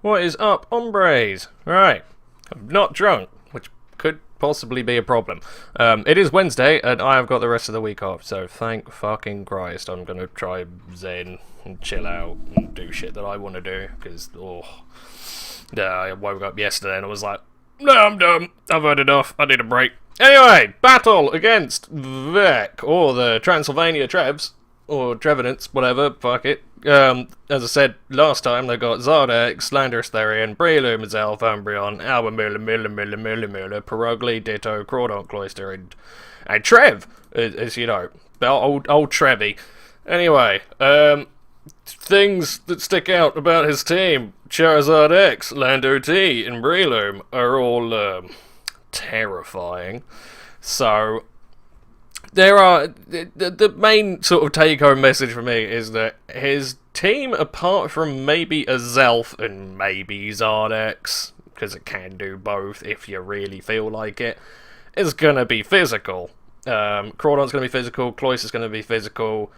What is up, hombres? Right, I'm not drunk, which could possibly be a problem. It is Wednesday, and I have got the rest of the week off, so thank fucking Christ I'm gonna try zen and chill out and do shit that I want to do, because, I woke up yesterday and I was like, no, I'm done, I've had enough, I need a break. Anyway, battle against Vec, or the Transylvania Trevs, or Trevenants, whatever, fuck it. As I said last time, they got Zardex, Slanderous Therian, Breloom, Zelf, Umbreon, Alba, Miller, Perugly, Ditto, Crawdont, Cloister, and Trev, as you know, old Trevi. Anyway, things that stick out about his team, Charizard X, Lando T, and Breloom are all, terrifying. So, there are the main sort of take-home message for me is that his team, apart from maybe a Zelf and maybe Zardex, because it can do both if you really feel like it, is gonna be physical. Crawdon's gonna be physical, Cloyster's gonna be physical,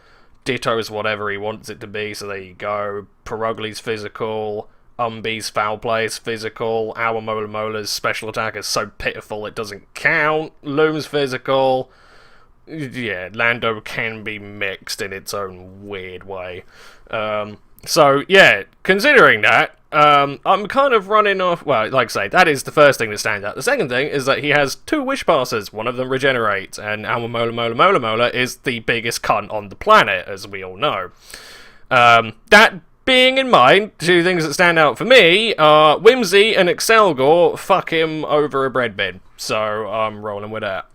Ditto's whatever he wants it to be, so there you go. Perugly's physical, Umby's foul play is physical, Our Mola's special attack is so pitiful it doesn't count, Loom's physical. Yeah, Lando can be mixed in its own weird way. So, yeah, considering that, I'm kind of running off... Well, like I say, that is the first thing that stands out. The second thing is that he has 2 wish passes. One of them regenerates, and Alma Mola is the biggest cunt on the planet, as we all know. That being in mind, 2 things that stand out for me are Whimsy and Excelgor fuck him over a bread bin. So, I'm rolling with that.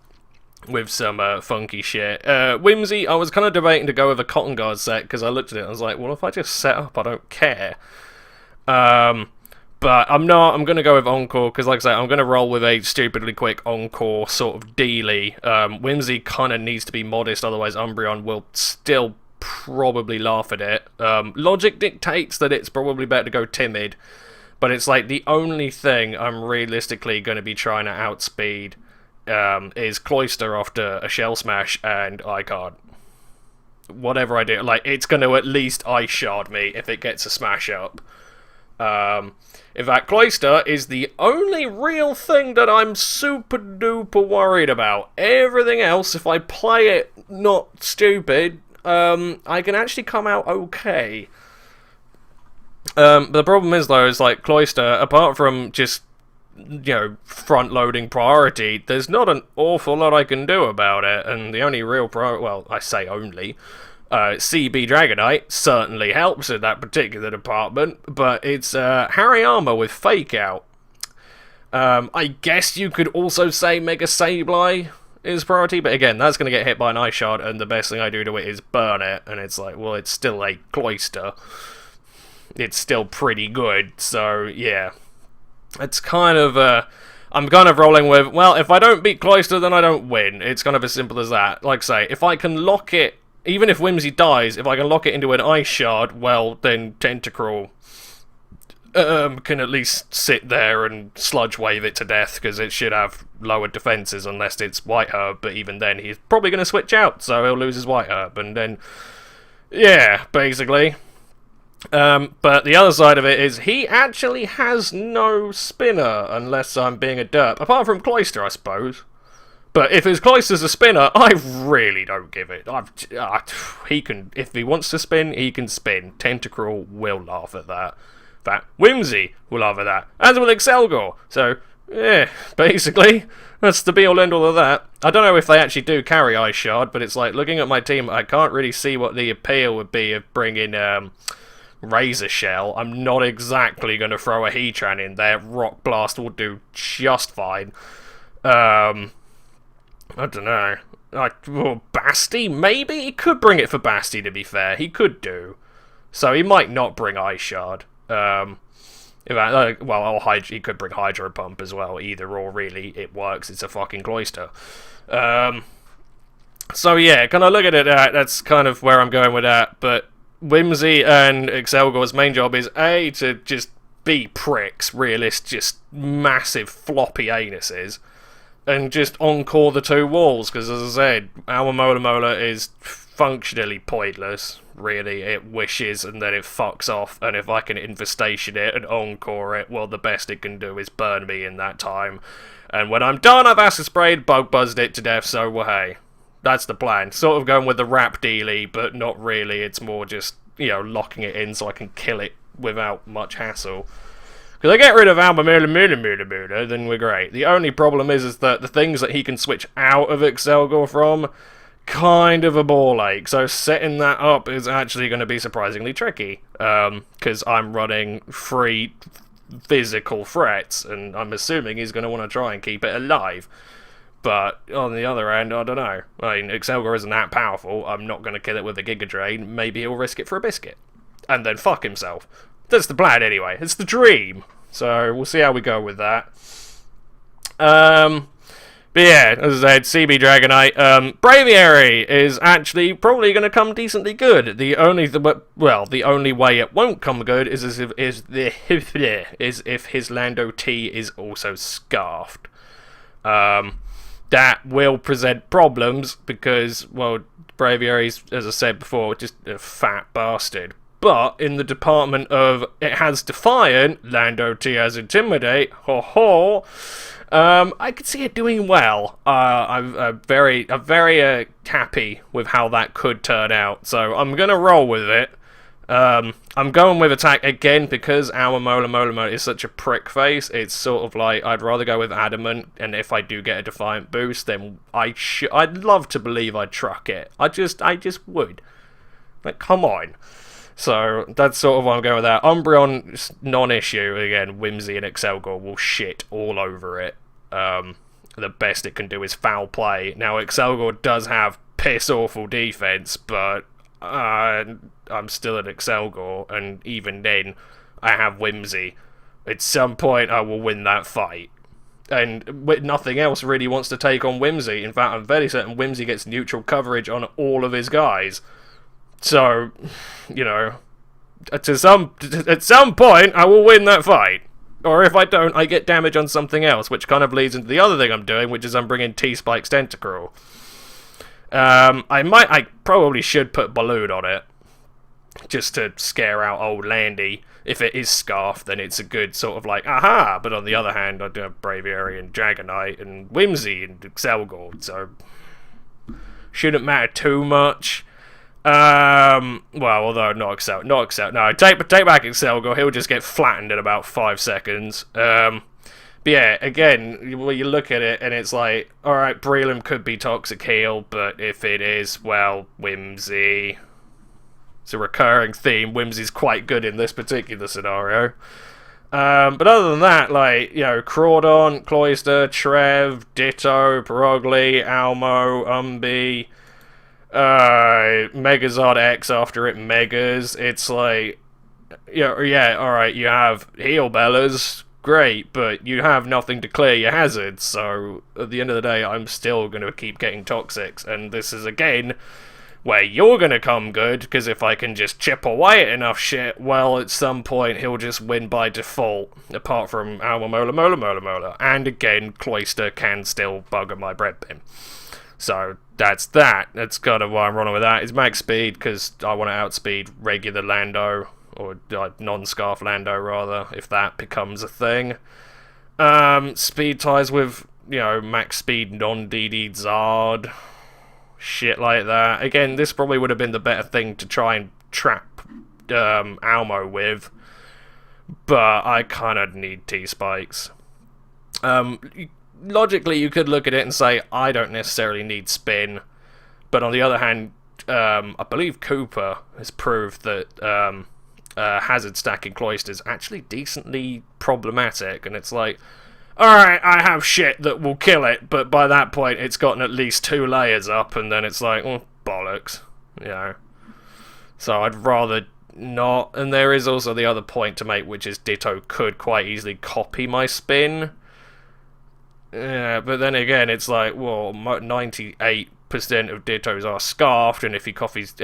With some funky shit. Whimsy, I was kind of debating to go with a Cotton Guard set, because I looked at it and I was like, well, if I just set up, I don't care. But I'm not. I'm going to go with Encore, because like I say, I'm going to roll with a stupidly quick Encore sort of dealy. Whimsy kind of needs to be modest, otherwise Umbreon will still probably laugh at it. Logic dictates that it's probably better to go timid, but it's like the only thing I'm realistically going to be trying to outspeed is Cloister after a Shell Smash, and I can't. Whatever I do, like, it's going to at least Ice Shard me if it gets a Smash up. In fact, Cloister is the only real thing that I'm super duper worried about. Everything else, if I play it not stupid, I can actually come out okay. The problem is, though, is like Cloister, apart from just front-loading priority, there's not an awful lot I can do about it, and the only real well, I say only, CB Dragonite certainly helps in that particular department, but it's Hariyama with Fake Out. I guess you could also say Mega Sableye is priority, but again, that's going to get hit by an Ice Shard, and the best thing I do to it is burn it, and it's like, well, it's still a Cloister. It's still pretty good, so yeah. It's kind of, I'm kind of rolling with, well, if I don't beat Cloister, then I don't win. It's kind of as simple as that. Like I say, if I can lock it, even if Whimsy dies, if I can lock it into an Ice Shard, well, then Tentacruel can at least sit there and Sludge Wave it to death, because it should have lower defenses unless it's White Herb, but even then, he's probably going to switch out, so he'll lose his White Herb, and then, yeah, basically. But the other side of it is he actually has no spinner, unless I'm being a derp. Apart from Cloister, I suppose. But if his Cloister's a spinner, I really don't give it. He can, if he wants to spin, he can spin. Tentacruel will laugh at that. In fact, Whimsy will laugh at that. As will Excelgor. So, yeah, basically, that's the be-all end-all of that. I don't know if they actually do carry Ice Shard, but it's like, looking at my team, I can't really see what the appeal would be of bringing, Razor Shell. I'm not exactly going to throw a Heatran in there. Rock Blast will do just fine. I don't know. Basti? Maybe? He could bring it for Basti, to be fair. He could do. So he might not bring Ice Shard. He could bring Hydro Pump as well. Either or, really. It works. It's a fucking Cloister. So yeah, can I look at it? That's kind of where I'm going with that, but Whimsy and Excelgor's main job is A, to just be pricks, just massive floppy anuses, and just encore the 2 walls, because as I said, our Mola is functionally pointless, really. It wishes and then it fucks off, and if I can infestation it and encore it, well, the best it can do is burn me in that time. And when I'm done, I've acid sprayed, bug buzzed it to death, so well, hey. That's the plan. Sort of going with the wrap dealy, but not really. It's more just, you know, locking it in so I can kill it without much hassle. Because I get rid of Alma Mula, then we're great. The only problem is that the things that he can switch out of Excelgor from, kind of a ball ache. So setting that up is actually going to be surprisingly tricky. Because I'm running 3 physical threats, and I'm assuming he's going to want to try and keep it alive. But on the other hand, I don't know. I mean, Excelgor isn't that powerful. I'm not going to kill it with a Giga Drain. Maybe he'll risk it for a biscuit. And then fuck himself. That's the plan anyway. It's the dream. So we'll see how we go with that. But yeah, as I said, CB Dragonite. Braviary is actually probably going to come decently good. The only way it won't come good is if his Lando T is also scarfed. That will present problems because, well, Braviary's, as I said before, just a fat bastard. But in the department of it has Defiant, Lando T has Intimidate, I could see it doing well. I'm very happy with how that could turn out. So I'm gonna roll with it. I'm going with attack again because our Mola is such a prick face. It's sort of like I'd rather go with Adamant, and if I do get a Defiant boost, then I'd love to believe I'd truck it. I just would. Like, come on. So that's sort of what I'm going with that. Umbreon, non-issue. Again, Whimsy and Excelgor will shit all over it. The best it can do is foul play. Now, Excelgor does have piss-awful defense, but I'm still at Excelgor, and even then, I have Whimsy. At some point, I will win that fight. And nothing else really wants to take on Whimsy. In fact, I'm very certain Whimsy gets neutral coverage on all of his guys. So, you know, at some point, I will win that fight. Or if I don't, I get damage on something else, which kind of leads into the other thing I'm doing, which is I'm bringing T-Spike's Tentacruel. I probably should put Balloon on it, just to scare out old Landy. If it is Scarf, then it's a good sort of like, aha! But on the other hand, I do have Braviary and Dragonite and Whimsy and Excelgor, so shouldn't matter too much. Well, although not Excel. No, take back Excelgor. He'll just get flattened in about 5 seconds. But yeah, again, well, you look at it and it's like, all right, Breloom could be Toxic Heal, but if it is, well, Whimsy. It's a recurring theme. Whimsy's quite good in this particular scenario. But other than that, like, you know, Crawdon, Cloyster, Trev, Ditto, Perogly, Almo, Umbi. Megazord X after it megas. It's like, yeah, alright, you have Heal Bellas, great, but you have nothing to clear your hazards, so at the end of the day, I'm still going to keep getting Toxics, and this is again where you're going to come good, because if I can just chip away at enough shit, well, at some point he'll just win by default, apart from Alma Mola, and again, Cloyster can still bugger my bread bin. So that's that. That's kind of why I'm running with that. It's max speed because I want to outspeed regular Lando, or non-Scarf Lando rather, if that becomes a thing. Speed ties with, you know, max speed non-DD Zard, shit like that. Again, this probably would have been the better thing to try and trap Almo with, but I kind of need T-Spikes. Logically, you could look at it and say, I don't necessarily need spin, but on the other hand, I believe Cooper has proved that hazard stacking Cloyster is actually decently problematic, and it's like, alright, I have shit that will kill it, but by that point it's gotten at least 2 layers up, and then it's like, well, bollocks, you know. So I'd rather not, and there is also the other point to make, which is Ditto could quite easily copy my spin. Yeah, but then again, it's like, well, 98% of Dittos are scarfed, and if he copies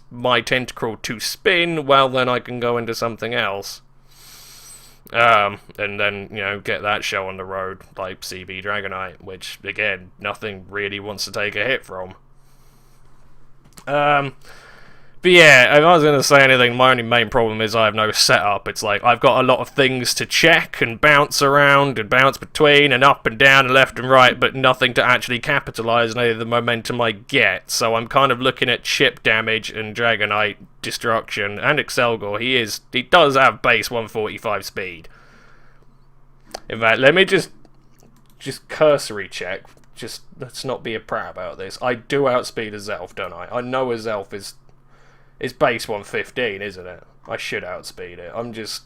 my Tentacruel to spin, well, then I can go into something else. And then, you know, get that show on the road, like CB Dragonite, which, again, nothing really wants to take a hit from. But But yeah, if I was going to say anything, my only main problem is I have no setup. It's like, I've got a lot of things to check and bounce around and bounce between and up and down and left and right, but nothing to actually capitalise on any of the momentum I get. So I'm kind of looking at chip damage and Dragonite destruction and Excelgor. He does have base 145 speed. In fact, let me just cursory check. Just, let's not be a prat about this. I do outspeed a Zelf, don't I? I know a Zelf is... It's base 115, isn't it? I should outspeed it. I'm just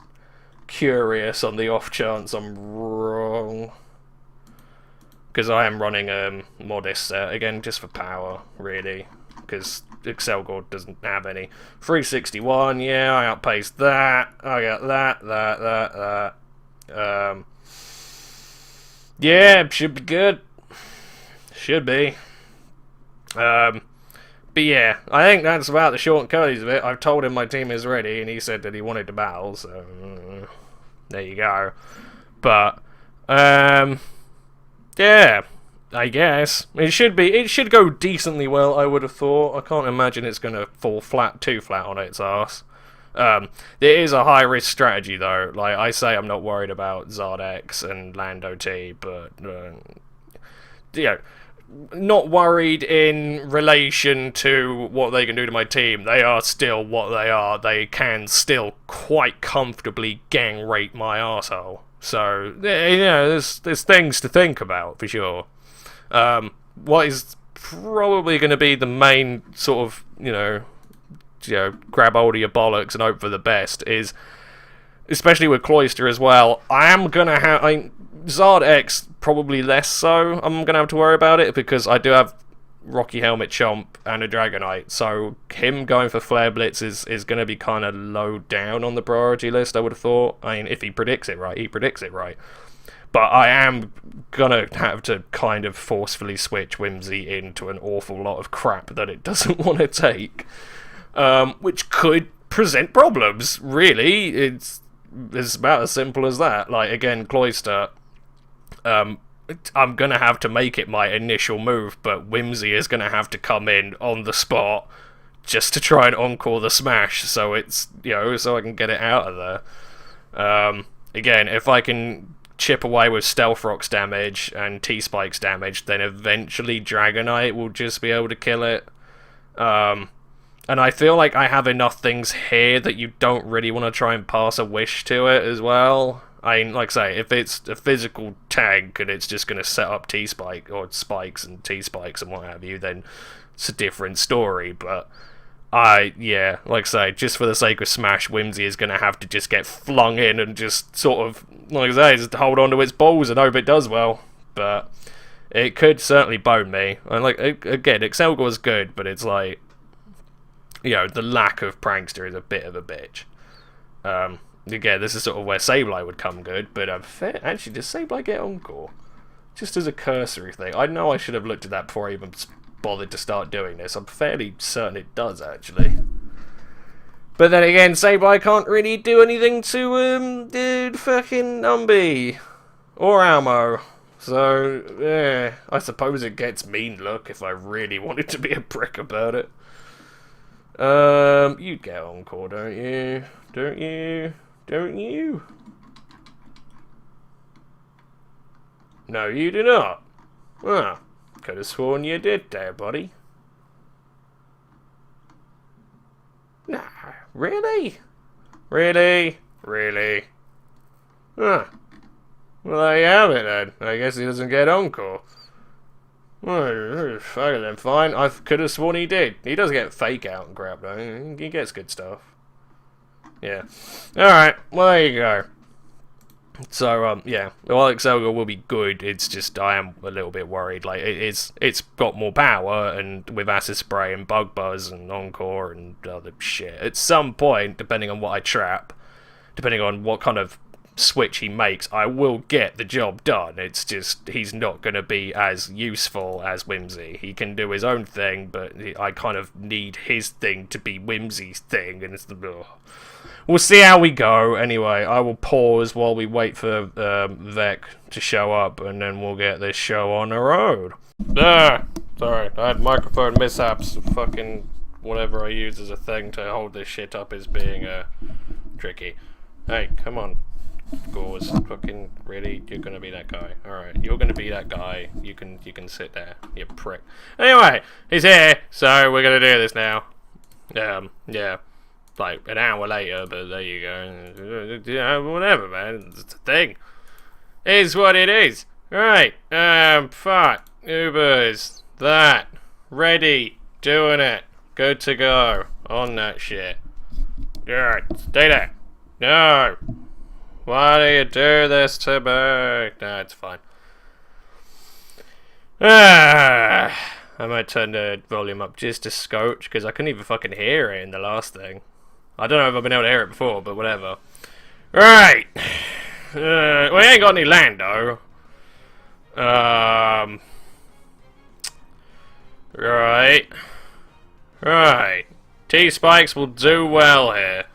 curious on the off chance I'm wrong. Because I am running a modest set, again, just for power, really. Because Excelgor doesn't have any. 361, yeah, I outpaced that. I got that. Yeah, should be good. Should be. But yeah, I think that's about the short and curlies of it. I've told him my team is ready, and he said that he wanted to battle, so there you go. But yeah, I guess it should go decently well. I would have thought. I can't imagine it's going to fall too flat on its ass. It is a high risk strategy though. Like I say, I'm not worried about Zardex and Lando T, but you know, not worried in relation to what they can do to my team. They are still what they are. They can still quite comfortably gang rape my arsehole. So, you know, there's things to think about, for sure. What is probably going to be the main sort of, you know, grab hold of your bollocks and hope for the best is, especially with Cloyster as well, I am going to have... Zard X, probably less so. I'm going to have to worry about it because I do have Rocky Helmet Chomp and a Dragonite. So him going for Flare Blitz is going to be kind of low down on the priority list, I would have thought. I mean, if he predicts it right, he predicts it right. But I am going to have to kind of forcefully switch Whimsy into an awful lot of crap that it doesn't want to take. Which could present problems, really. It's about as simple as that. Like, again, Cloyster... I'm going to have to make it my initial move, but Whimsy is going to have to come in on the spot just to try and encore the smash, so it's, you know, so I can get it out of there. Again, if I can chip away with Stealth Rock's damage and T-Spike's damage, then eventually Dragonite will just be able to kill it. And I feel like I have enough things here that you don't really want to try and pass a wish to it as well. I mean, like I say, if it's a physical tank and it's just going to set up T-Spike or spikes and T-Spikes and what have you, then it's a different story. But yeah, like I say, just for the sake of Smash, Whimsy is going to have to just get flung in and just sort of, like I say, just hold on to its balls and hope it does well. But it could certainly bone me. And like, again, Excelgor is good, but it's like, you know, the lack of Prankster is a bit of a bitch. Again, this is sort of where Sableye would come good, but actually, does Sableye get Encore? Just as a cursory thing. I know I should have looked at that before I even bothered to start doing this. I'm fairly certain it does, actually. But then again, Sableye can't really do anything to, fucking Umbi. Or Almo. So, yeah, I suppose it gets mean look if I really wanted to be a prick about it. You get Encore, don't you? Don't you? Don't you? No, you do not. Ah, could have sworn you did there, buddy. Nah, really? Really? Really? Ah. Well, there you have it then. I guess he doesn't get Encore. Well, fuck it then, fine. I could have sworn he did. He does get Fake Out and crap though. He gets good stuff. Yeah. Alright, well there you go. So, yeah. Well, Excelgor will be good. It's just, I am a little bit worried. Like, it's got more power, and with Acid Spray and Bug Buzz and Encore and other shit. At some point, depending on what I trap, depending on what kind of switch he makes, I will get the job done. It's just, he's not going to be as useful as Whimsy. He can do his own thing, but I kind of need his thing to be Whimsy's thing, and it's the... Ugh. We'll see how we go. Anyway, I will pause while we wait for Vec to show up, and then we'll get this show on the road. Sorry, I had microphone mishaps. Fucking whatever I use as a thing to hold this shit up is being tricky. Hey, come on. Gauze, fucking really, you're gonna be that guy. Alright, you're gonna be that guy. You can sit there, you prick. Anyway, he's here, so we're gonna do this now. Yeah. Like an hour later, but there you go. Yeah, whatever, man. It's a thing. Is what it is. Right. Fuck. Ubers. That. Ready. Doing it. Good to go. On that shit. Alright. Stay there. No. Why do you do this to me? No, it's fine. I might turn the volume up just a scotch, because I couldn't even fucking hear it in the last thing. I don't know if I've been able to hear it before, but whatever. Right. We ain't got any land, though. Right. T-spikes will do well here.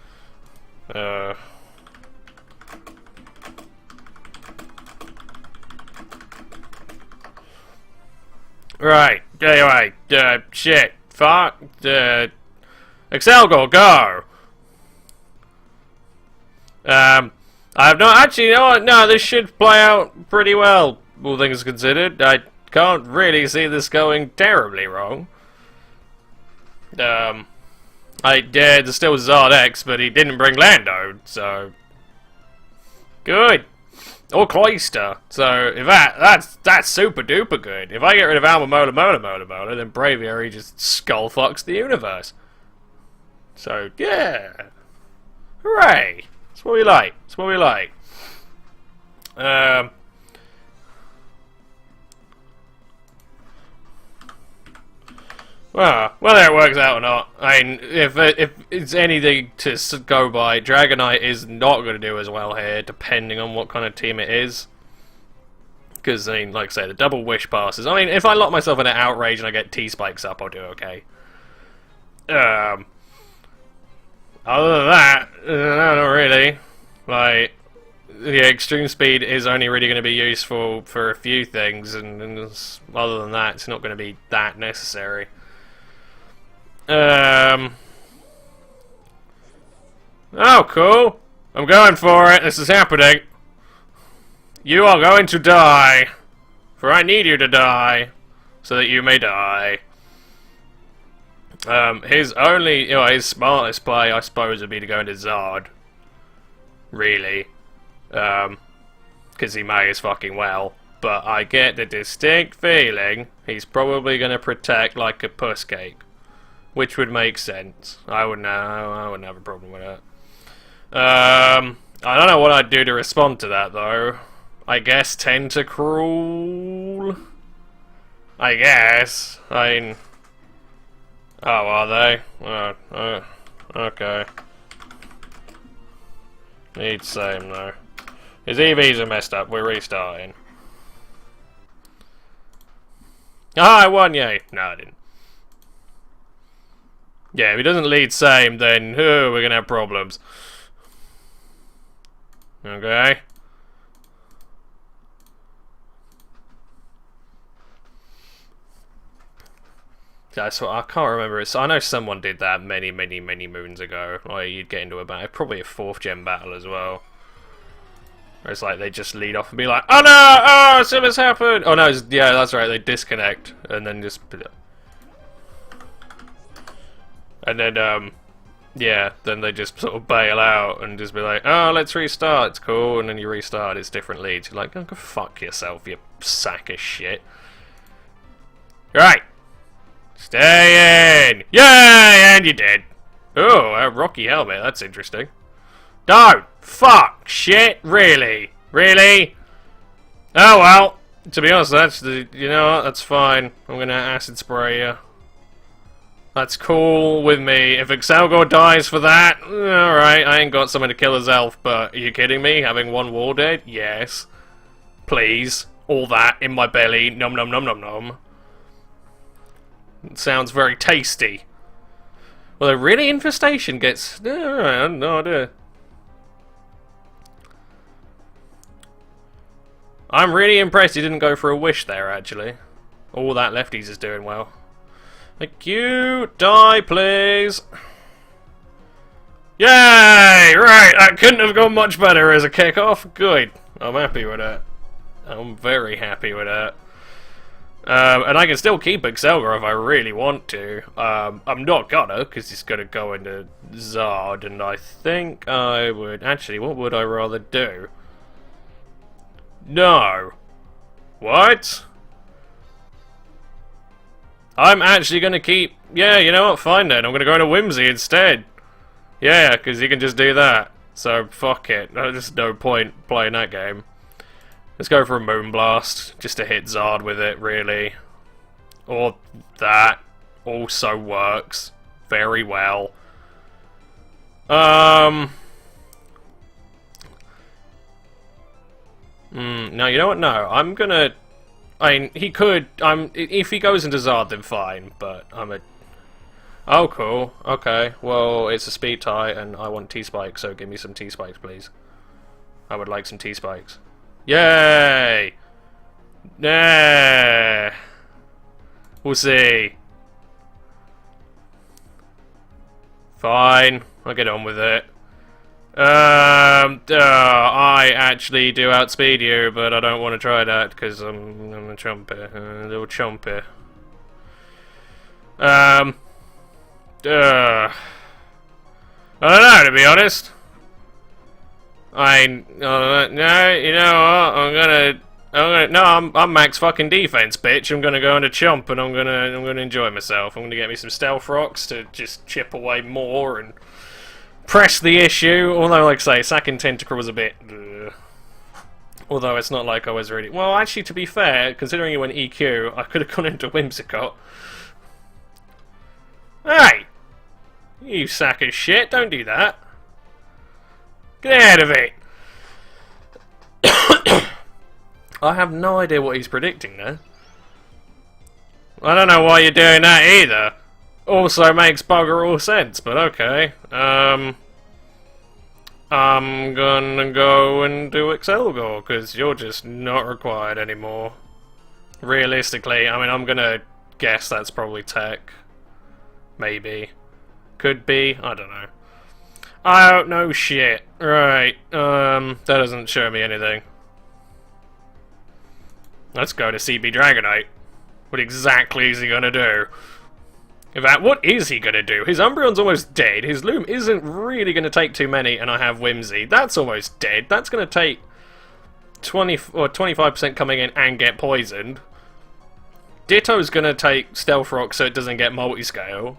Right. Anyway, shit. Fuck. Excelgor, go! I have not actually. You know what? No, this should play out pretty well, all things considered. I can't really see this going terribly wrong. There's still Zard X, but he didn't bring Lando, so good. Or Cloyster. So if that's super duper good. If I get rid of Alma Mola, then Braviary just skull fucks the universe. So yeah, hooray! That's what we like. That's what we like. Well, whether it works out or not, I mean, if it's anything to go by, Dragonite is not going to do as well here, depending on what kind of team it is. Because, I mean, like I say, the double wish passes. I mean, if I lock myself in an outrage and I get T-spikes up, I'll do okay. Other than that, not really. Like, the extreme speed is only really going to be useful for a few things, and other than that, it's not going to be that necessary. Oh, cool. I'm going for it. This is happening. You are going to die. For I need you to die. So that you may die. His smartest play, I suppose, would be to go into Zard. Really. Because he may as fucking well. But I get the distinct feeling he's probably going to protect like a puss cake. Which would make sense. I wouldn't have a problem with that. I don't know what I'd do to respond to that, though. I guess Tentacruel? I guess. I mean... Oh, are they? Okay. Need same, though. His EVs are messed up. We're restarting. Ah, I won, yay! No, I didn't. Yeah, if he doesn't lead same, then we're gonna have problems. Okay. That's what I can't remember. I know someone did that many moons ago. Like you'd get into a battle, probably a 4th gen battle as well. Where it's like they just lead off and be like, "Oh no! Oh, something's happened!" Oh no, yeah, that's right. They disconnect and then just. And then, yeah, then they just sort of bail out and just be like, oh, let's restart, it's cool, and then you restart, it's different leads. You're like, oh, go fuck yourself, you sack of shit. Right. Stay in! Yay! And you did. Oh, a rocky helmet, that's interesting. Don't! Fuck! Shit! Really? Really? Oh well, to be honest, that's the, you know what, that's fine. I'm gonna acid spray you. That's cool with me. If Excelgor dies for that, alright, I ain't got someone to kill his elf, but are you kidding me? Having one war dead? Yes. Please. All that in my belly. Nom nom nom nom nom. It sounds very tasty. Well, really, Infestation gets... I have no idea. I'm really impressed he didn't go for a wish there, actually. All that lefties is doing well. Thank you. Die, please. Yay! Right, that couldn't have gone much better as a kickoff. Good. I'm happy with that. I'm very happy with that. And I can still keep Excelgar if I really want to. I'm not gonna, because he's gonna go into Zard, and I think I would... Actually, what would I rather do? No. What? I'm actually gonna keep... Yeah, you know what? Fine then. I'm gonna go into Whimsy instead. Yeah, because you can just do that. So, fuck it. There's no point playing that game. Let's go for a Moonblast, just to hit Zard with it, really. Or that also works very well. No, you know what? No, I'm gonna... I mean, he could... if he goes into Zard, then fine, but I'm a... Oh, cool. Okay, well, it's a speed tie, and I want T-Spikes, so give me some T-Spikes, please. I would like some T-Spikes. Yay! Nah. We'll see. Fine. I'll get on with it. I actually do outspeed you, but I don't want to try that because I'm a chomper. A little chomper. I don't know, to be honest. No, you know what? I'm max fucking defense, bitch. I'm gonna go into chomp, and I'm gonna enjoy myself. I'm gonna get me some stealth rocks to just chip away more and press the issue. Although, like I say, sacking tentacle was a bit. Although it's not like I was really. Well, actually, to be fair, considering you went EQ, I could have gone into Whimsicott. Hey, you sack of shit! Don't do that. Get out of it! I have no idea what he's predicting there. I don't know why you're doing that either. Also makes bugger all sense, but okay. I'm gonna go and do Excelgar, because you're just not required anymore. Realistically, I mean, I'm gonna guess that's probably tech. Maybe. Could be, I don't know. I don't know shit. Right, that doesn't show me anything. Let's go to CB Dragonite. What exactly is he gonna do? In fact, what is he gonna do? His Umbreon's almost dead, his Loom isn't really gonna take too many, and I have Whimsy. That's almost dead. That's gonna take 20 or 25% coming in and get poisoned. Ditto's gonna take Stealth Rock so it doesn't get multi-scale.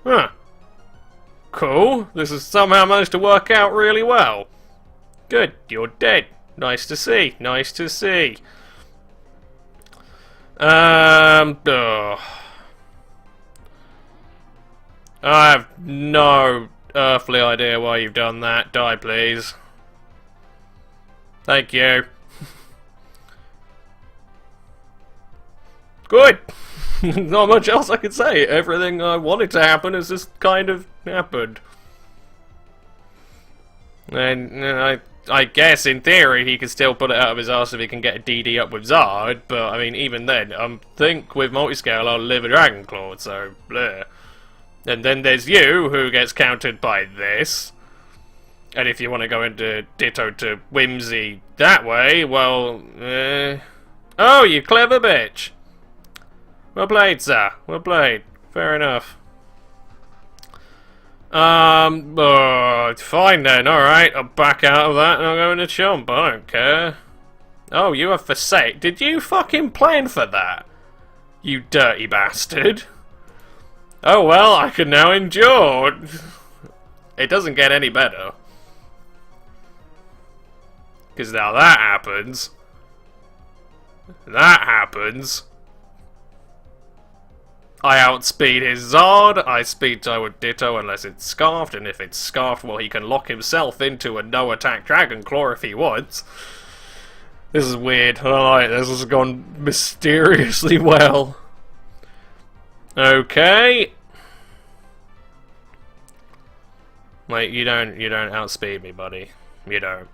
Huh. Cool. This has somehow managed to work out really well. Good. You're dead. Nice to see. Nice to see. I have no earthly idea why you've done that. Die, please. Thank you. Good. Not much else I could say. Everything I wanted to happen has just kind of happened. And I guess in theory he could still put it out of his arse if he can get a DD up with Zard, but I mean even then, I think with multiscale I'll live a Dragon Claw, so bleh. And then there's you, who gets countered by this. And if you want to go into Ditto to Whimsy that way, well, oh, you clever bitch! Well played, sir. Well played. Fair enough. Fine then, alright. I'll back out of that and I'll go into Chomp. I don't care. Oh, you have Forsake. Did you fucking plan for that? You dirty bastard. Oh well, I can now endure. It doesn't get any better. Because now that happens. I outspeed his Zard, I speed tie with Ditto unless it's Scarfed, and if it's Scarfed, well, he can lock himself into a no-attack Dragon Claw if he wants. This is weird. I don't like this. This has gone mysteriously well. Okay. Wait, you don't outspeed me, buddy. You don't.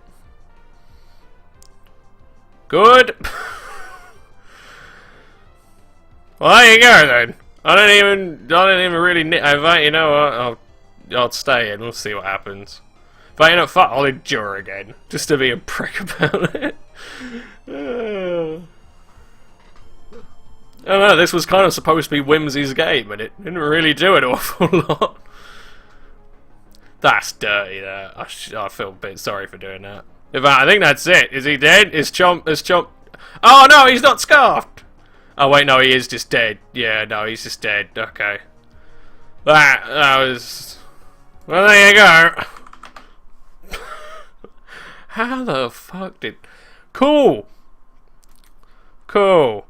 Good. Well, there you go then. I don't even really need. In fact, you know what? I'll stay in. We'll see what happens. But you know, fuck, I'll endure again, just to be a prick about it. I don't know, this was kind of supposed to be Whimsy's game, and it didn't really do an awful lot. That's dirty, that. I feel a bit sorry for doing that. In fact, I think that's it. Is he dead? Is Chomp... Oh, no, he's not scarfed! Oh, wait, no, he is just dead. Yeah, no, he's just dead. Okay. That was... Well, there you go. How the fuck did... Cool! Cool.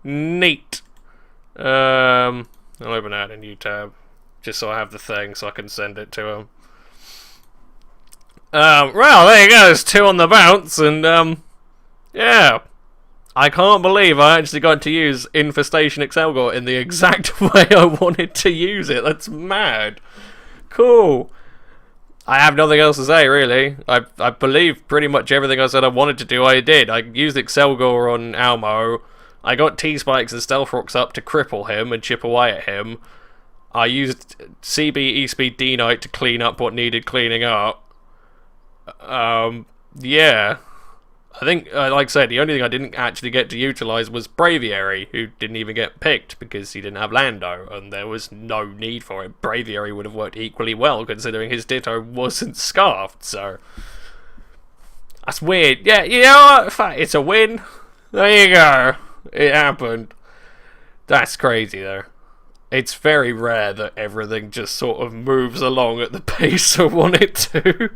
Neat. I'll open out a new tab. Just so I have the thing so I can send it to him. Well, there you go. There's 2 on the bounce, and, yeah. I can't believe I actually got to use Infestation Excelgor in the exact way I wanted to use it. That's mad. Cool. I have nothing else to say, really. I believe pretty much everything I said I wanted to do, I did. I used Excelgor on Almo. I got T-Spikes and Stealth Rocks up to cripple him and chip away at him. I used CB, E-Speed, D-Knight to clean up what needed cleaning up. Yeah. I think, like I said, the only thing I didn't actually get to utilise was Braviary, who didn't even get picked because he didn't have Lando, and there was no need for it. Braviary would have worked equally well, considering his Ditto wasn't scarfed, so... That's weird. Yeah, you know what? It's a win. There you go. It happened. That's crazy, though. It's very rare that everything just sort of moves along at the pace I want it to.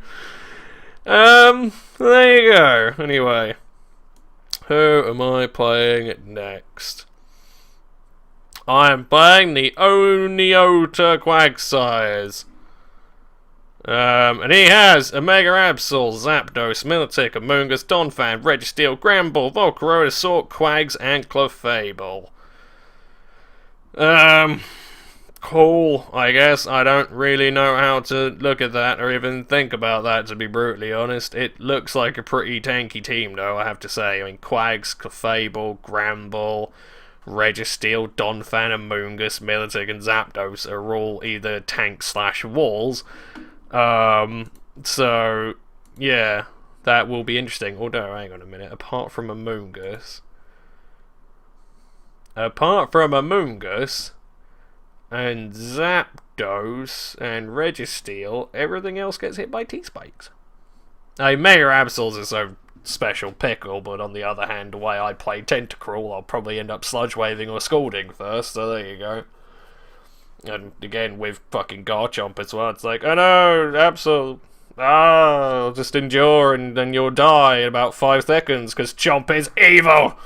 There you go. Anyway, who am I playing next? I am playing the Oniota Quagsires. And he has Omega Absol, Zapdos, Militic, Amoonguss, Donphan, Registeel, Gramble, Volcarona, Sork, Quags, and Clefable. Cool, I guess. I don't really know how to look at that or even think about that, to be brutally honest. It looks like a pretty tanky team, though, I have to say. I mean, Quags, Clefable, Gramble, Registeel, Donphan, Amoonguss, Militic, and Zapdos are all either tank/walls. So, yeah, that will be interesting. Although, hang on a minute, apart from Amoonguss and Zapdos and Registeel, everything else gets hit by T-Spikes. Mega Absol's is a special pickle, but on the other hand, the way I play Tentacruel, I'll probably end up Sludge Waving or Scalding first, so there you go. And again, with fucking Garchomp as well, it's like, oh no, Absol, I'll just endure and then you'll die in about 5 seconds, because Chomp is evil!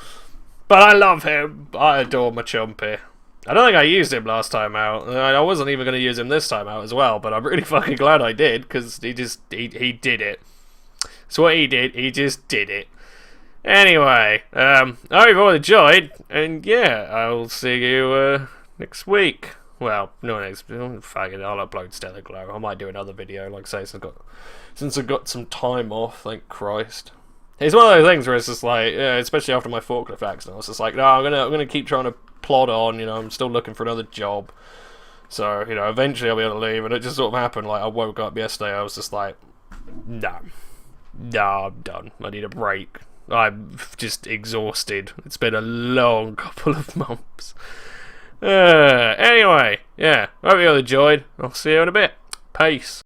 But I love him! I adore my Chompy. I don't think I used him last time out. I wasn't even going to use him this time out as well, but I'm really fucking glad I did, because he did it. So what he did, he just did it. Anyway, I hope you've all enjoyed, and yeah, I'll see you next week. Well, no, next. Fuck it, I'll upload Stellar Glow. I might do another video, like I say, since I got some time off. Thank Christ. It's one of those things where it's just like, yeah, especially after my forklift accident, I was just like, no, I'm gonna keep trying to plod on. You know, I'm still looking for another job. So, you know, eventually I'll be able to leave, and it just sort of happened. Like, I woke up yesterday, I was just like, no, I'm done. I need a break. I'm just exhausted. It's been a long couple of months. Anyway, yeah, hope you all enjoyed. I'll see you in a bit. Peace.